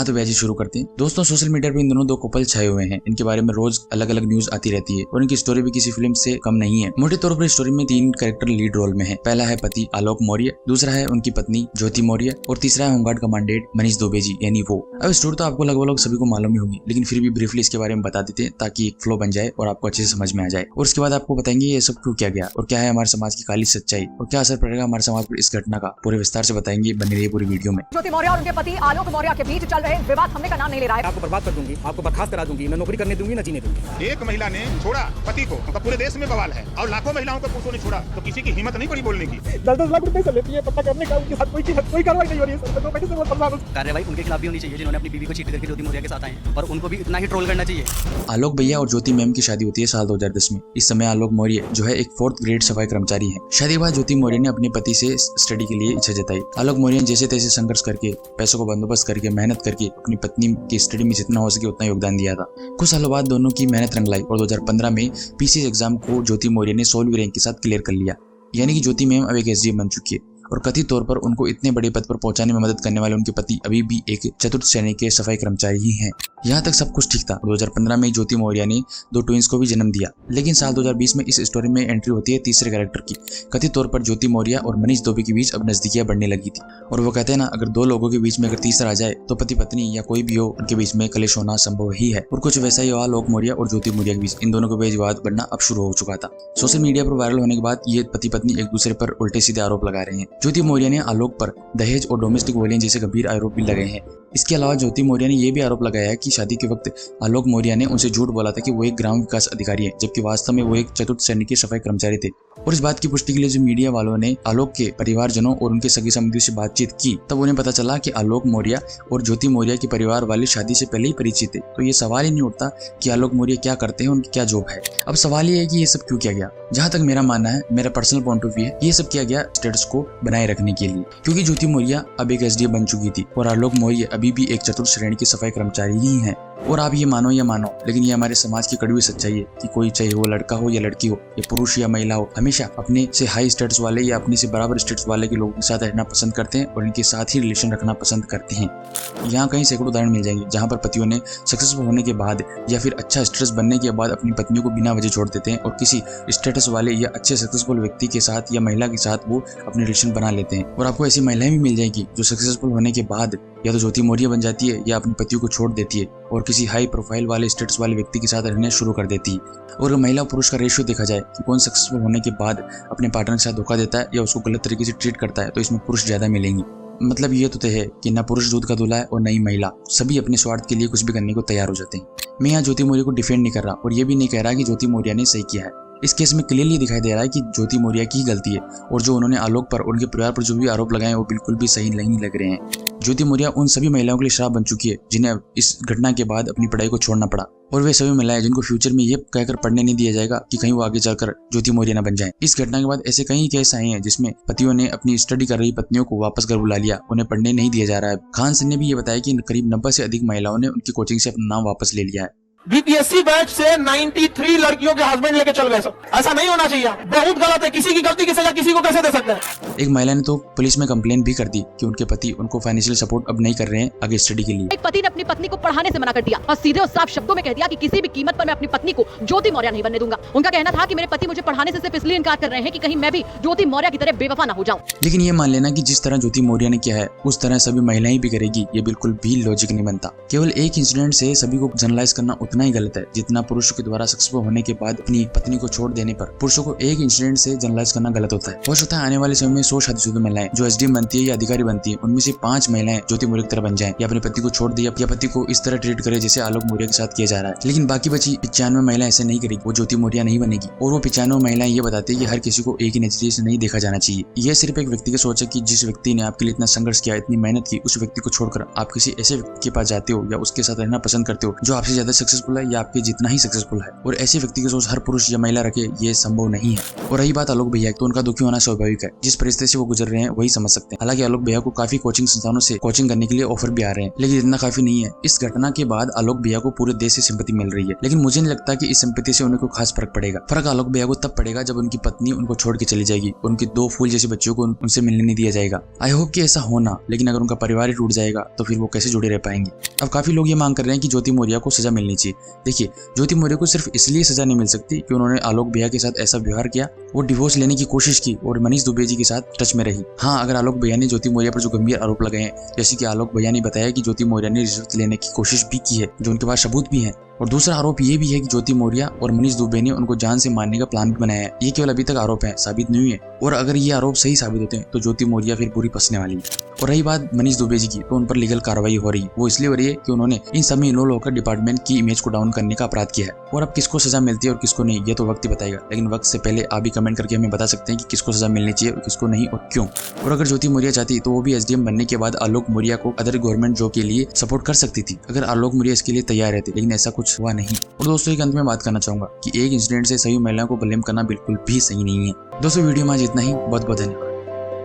हाँ तो वैसे शुरू करते हैं। दोस्तों सोशल मीडिया पर इन दोनों दो कपल छाए हुए हैं। इनके बारे में रोज अलग अलग न्यूज आती रहती है और इनकी स्टोरी भी किसी फिल्म से कम नहीं है। मोटे तौर पर स्टोरी में 3 कैरेक्टर लीड रोल में है। पहला है पति आलोक मौर्य, दूसरा है उनकी पत्नी ज्योति मौर्य और तीसरा है होमगार्ड कमांडेंट मनीष दुबे जी यानी वो। अब स्टोरी तो आपको लगभग सभी को मालूम ही होगी, लेकिन फिर भी ब्रीफली इसके बारे में बता देते हैं ताकि एक फ्लो बन जाए और आपको अच्छे से समझ में आ जाए। और उसके बाद आपको बताएंगे ये सब क्यों किया गया और क्या है हमारे समाज की काली सच्चाई और क्या असर पड़ेगा हमारे समाज पर इस घटना का, पूरे विस्तार से बताएंगे। बने रहिए पूरी वीडियो में। ज्योति मौर्य और उनके पति आलोक मौर्य के बीच चल रहे विवाद थमने का नाम नहीं ले रहा है। आपको बर्बाद कर दूंगी, आपको बर्खास्त करा दूंगी, न नौकरी करने दूंगी न जीने दूंगी। एक महिला ने छोड़ा पति को, तो पूरे देश में बवाल है और लाखों महिलाओं को पुरुषों ने छोड़ा तो किसी की हिम्मत नहीं पड़ी बोलने की। 10-10 लाख रुपए से लेती है पता करने का, उनके साथ कोई कार्रवाई नहीं हो रही है सर। तो पहले से वो समझा कार्रवाई उनके खिलाफ भी होनी चाहिए जिन्होंने अपनी बीवी को चीट करके ज्योति मौर्य के साथ आए हैं, और उनको भी इतना ही ट्रोल करना चाहिए। आलोक भैया और ज्योति मैम की शादी होती है साल 2010 में। इस समय आलोक मौर्य जो है एक 4th ग्रेड सफाई कर्मचारी है। शादी के बाद ज्योति मौर्य ने अपने पति से स्टडी के लिए इच्छा जताई। आलोक मौर्य ने जैसे तैसे संघर्ष करके, पैसों को बंदोबस्त करके, मेहनत करके अपनी पत्नी की स्टडी में जितना हो सके उतना योगदान दिया था। कुछ सालों बाद दोनों की मेहनत रंग लाई और 2015 में पीसीएस एग्जाम को ज्योति मौर्य ने 16वीं रैंक के साथ क्लियर कर लिया। यानी कि ज्योति मैम अब एक एसडीएम बन चुकी है और कथित तौर पर उनको इतने बड़े पद पर पहुंचाने में मदद करने वाले उनके पति अभी भी एक चतुर्थ श्रेणी के सफाई कर्मचारी ही हैं। यहाँ तक सब कुछ ठीक था। 2015 में ज्योति मौर्य ने 2 ट्विंस को भी जन्म दिया, लेकिन साल 2020 में इस स्टोरी में एंट्री होती है तीसरे कैरेक्टर की। कथित तौर पर ज्योति मौर्य और मनीष दुबे के बीच अब नजदीकियां बढ़ने लगी थी और वो कहते हैं ना, अगर 2 लोगों के बीच में अगर तीसरा आ जाए तो पति पत्नी या कोई भी हो उनके बीच में कलेश होना संभव ही है। और कुछ वैसा ही हुआ आलोक मौर्य और ज्योति मौर्य के बीच। इन दोनों के बीच विवाद बढ़ना अब शुरू हो चुका था। सोशल मीडिया पर वायरल होने के बाद ये पति पत्नी एक दूसरे पर उल्टे सीधे आरोप लगा रहे हैं। ज्योति मौर्य ने आलोक पर दहेज और डोमेस्टिक वायलेंस जैसे गंभीर आरोप भी लगाए हैं। इसके अलावा ज्योति मौर्य ने यह भी आरोप लगाया है कि शादी के वक्त आलोक मौर्य ने उनसे झूठ बोला था कि वो एक ग्राम विकास अधिकारी है, जबकि वास्तव में वो एक चतुर्थ श्रेणी के सफाई कर्मचारी थे। और इस बात की पुष्टि के लिए जो मीडिया वालों ने आलोक के परिवारजनों और उनके सगे संबंधियों से बातचीत की, तब उन्हें पता चला कि आलोक मौर्य और ज्योति मौर्य के परिवार वाले शादी से पहले ही परिचित थे। तो ये सवाल ही नहीं उठता कि आलोक मौर्य क्या करते हैं, उनकी क्या जॉब है। अब सवाल ये है कि ये सब क्यों किया गया। जहां तक मेरा मानना है, मेरा पर्सनल पॉइंट ऑफ व्यू है, ये सब किया गया स्टेटस को बनाए रखने के लिए, क्योंकि ज्योति मौर्य अब एक एसडीएम बन चुकी थी और आलोक मौर्य अभी भी एक चतुर्थ श्रेणी के सफाई कर्मचारी ही हैं। और आप ये मानो या मानो, लेकिन ये हमारे समाज की कड़वी सच्चाई है कि कोई चाहे वो लड़का हो या लड़की हो, या पुरुष या महिला हो, हमेशा अपने से हाई स्टेटस वाले या अपने से बराबर स्टेटस वाले के लोगों के साथ रहना पसंद करते हैं और इनके साथ ही रिलेशन रखना पसंद करते हैं। यहाँ कहीं सैकड़ों उदाहरण मिल जाएंगे जहाँ पर पतियों ने सक्सेसफुल होने के बाद या फिर अच्छा स्टेटस बनने के बाद अपनी पत्नियों को बिना वजह छोड़ देते हैं और किसी स्टेटस वाले या अच्छे सक्सेसफुल व्यक्ति के साथ या महिला के साथ वो अपने रिलेशन बना लेते हैं। और आपको ऐसी महिलाएं भी मिल जाएगी जो सक्सेसफुल होने के बाद या तो ज्योति मौर्य बन जाती है या अपने पतियों को छोड़ देती है और किसी हाई प्रोफाइल वाले स्टेटस वाले व्यक्ति के साथ रहना शुरू कर देती है। और अगर महिला और पुरुष का रेशियो देखा जाए कि कौन सक्सेसफुल होने के बाद अपने पार्टनर के साथ धोखा देता है या उसको गलत तरीके से ट्रीट करता है, तो इसमें पुरुष ज्यादा मिलेंगे। मतलब ये तो तय है कि ना पुरुष दूध का दूल्हा है और न ही महिला, सभी अपने स्वार्थ के लिए कुछ भी करने को तैयार हो जाते हैं। मैं यहाँ ज्योति मौर्य को डिफेंड नहीं कर रहा और ये भी नहीं कह रहा कि ज्योति मौर्य ने सही किया है। इस केस में क्लियरली दिखाई दे रहा है कि ज्योति मौर्य की ही गलती है और जो उन्होंने आलोक पर और उनके परिवार पर जो भी आरोप लगाए वो बिल्कुल भी सही नहीं लग रहे हैं। ज्योति मौर्य उन सभी महिलाओं के लिए श्राप बन चुकी है जिन्हें इस घटना के बाद अपनी पढ़ाई को छोड़ना पड़ा, और वे सभी महिलाएं जिनको फ्यूचर में ये कहकर पढ़ने नहीं दिया जाएगा कि कहीं वो आगे चलकर ज्योति मौर्य न बन जाएं। इस घटना के बाद ऐसे कई केस आए हैं जिसमें पतियों ने अपनी स्टडी कर रही पत्नियों को वापस घर बुला लिया, उन्हें पढ़ने नहीं दिया जा रहा है। खान सिंह ने भी ये बताया कि करीब 90 से अधिक महिलाओं ने उनकी कोचिंग से अपना नाम वापस ले लिया है। बीपीएससी बैच से 93 लड़कियों के हस्बैंड लेके चल गए सब। ऐसा नहीं होना चाहिए, बहुत गलत है। किसी की गलती की सजा किसी को कैसे दे सकते हैं। एक महिला ने तो पुलिस में कंप्लेंट भी कर दी कि उनके पति उनको फाइनेंशियल सपोर्ट अब नहीं कर रहे हैं आगे स्टडी के लिए। एक पति ने अपनी पत्नी को पढ़ाने से मना कर दिया और सीधे और साफ शब्दों में कह दिया कि किसी भी कीमत पर मैं अपनी पत्नी को ज्योति मौर्य नहीं बनने दूंगा। उनका कहना था कि मेरे पति मुझे पढ़ाने से सिर्फ इसलिए इनकार कर रहे हैं कि कहीं मैं भी ज्योति मौर्य की तरह बेवफा ना हो जाऊं। लेकिन ये मान लेना कि जिस तरह ज्योति मौर्य ने किया है उस तरह सभी महिलाएं भी करेगी, ये बिल्कुल भी लॉजिक नहीं बनता। केवल एक इंसिडेंट से सभी को जनरलाइज करना उतना ही गलत है जितना पुरुषों के द्वारा सक्सेसफुल होने के बाद अपनी पत्नी को छोड़ देने पर पुरुषों को एक इंसिडेंट से जनरलाइज करना गलत होता है। हो सकता है आने वाले समय में 100 शादीशुदा महिलाएं जो एसडीएम बनती है या अधिकारी बनती है, उनमें से 5 महिलाएं ज्योति मौर्य की तरह बन जाएं या अपने पति को छोड़ दे या पति को इस तरह ट्रीट करे जैसे आलोक मौर्य के साथ किया जा रहा है। लेकिन बाकी बची 95 महिलाएं ऐसे नहीं करेगी, वो ज्योति मौर्य नहीं बनेगी। और वो 95 महिलाएं ये बताती है कि हर किसी को एक ही नजरिए से नहीं देखा जाना चाहिए। यह सिर्फ एक व्यक्ति की सोच है कि जिस व्यक्ति ने आपके लिए इतना संघर्ष किया, इतनी मेहनत की, उस व्यक्ति को छोड़कर आप किसी ऐसे व्यक्ति के पास जाते हो या उसके साथ रहना पसंद करते हो जो आपसे ज्यादा सक्सेस सक्सेसफुल है या आपके जितना ही सक्सेसफुल है, और ऐसे व्यक्ति की सोच हर पुरुष या महिला रखे ये संभव नहीं है। और रही बात आलोक भैया तो उनका दुखी होना स्वाभाविक है, जिस परिस्थिति से वो गुजर रहे हैं वही समझ सकते हैं। हालांकि आलोक भैया को काफी कोचिंग संस्थानों से कोचिंग करने के लिए ऑफर भी आ रहे हैं, लेकिन इतना काफी नहीं है। इस घटना के बाद आलोक भैया को पूरे देश से सिंपैथी मिल रही है, लेकिन मुझे नहीं लगता कि इस सिंपैथी से उन्हें कोई खास फर्क पड़ेगा। फर्क आलोक भैया को तब पड़ेगा जब उनकी पत्नी उनको छोड़ के चली जाएगी, उनके 2 फूल जैसे बच्चों को उनसे मिलने नहीं दिया जाएगा। आई होप कि ऐसा होना, लेकिन अगर उनका परिवार ही टूट जाएगा तो फिर वो कैसे जुड़े रह पाएंगे। अब काफी लोग ये मांग कर रहे हैं कि ज्योति मौर्य को सजा मिलनी चाहिए। देखिए, ज्योति मौर्य को सिर्फ इसलिए सजा नहीं मिल सकती कि उन्होंने आलोक भैया के साथ ऐसा व्यवहार किया, वो डिवोर्स लेने की कोशिश की और मनीष दुबे जी के साथ टच में रही। हाँ, अगर आलोक भैया ने ज्योति मौर्य पर जो गंभीर आरोप लगाए हैं, जैसे कि आलोक भैया ने बताया कि ज्योति मौर्य ने रिश्वत लेने की कोशिश भी की है, जो उनके पास सबूत भी है, और दूसरा आरोप ये भी है कि ज्योति मौर्य और मनीष दुबे ने उनको जान से मारने का प्लान भी बनाया है। ये केवल अभी तक आरोप है, साबित नहीं हुए हैं, और अगर ये आरोप सही साबित होते हैं तो ज्योति मौर्य फिर पूरी फंसने वाली है। और रही बात मनीष दुबे जी की, तो उन पर लीगल कार्रवाई हो रही है। वो इसलिए हो रही है कि उन्होंने इन सब में इन्वॉल्व होकर डिपार्टमेंट की इमेज को डाउन करने का अपराध किया है। और अब किसको सजा मिलती है और किसको नहीं, ये तो वक्त ही बताएगा। लेकिन वक्त से पहले आप भी कमेंट करके हमें बता सकते हैं कि किसको सजा मिलनी चाहिए और किसको नहीं, और क्यों। और अगर ज्योति मौर्य चाहती तो वो भी एसडीएम बनने के बाद आलोक मौर्य को अदर गवर्नमेंट जॉब के लिए सपोर्ट कर सकती थी, अगर आलोक मौर्य इसके लिए तैयार रहते, लेकिन ऐसा कुछ हुआ नहीं। और दोस्तों, एक अंत में बात करना चाहूंगा कि एक इंसिडेंट से सभी महिलाओं को ब्लेम करना बिल्कुल भी सही नहीं है। दोस्तों, वीडियो में आज इतना ही। बहुत बहुत धन्यवाद।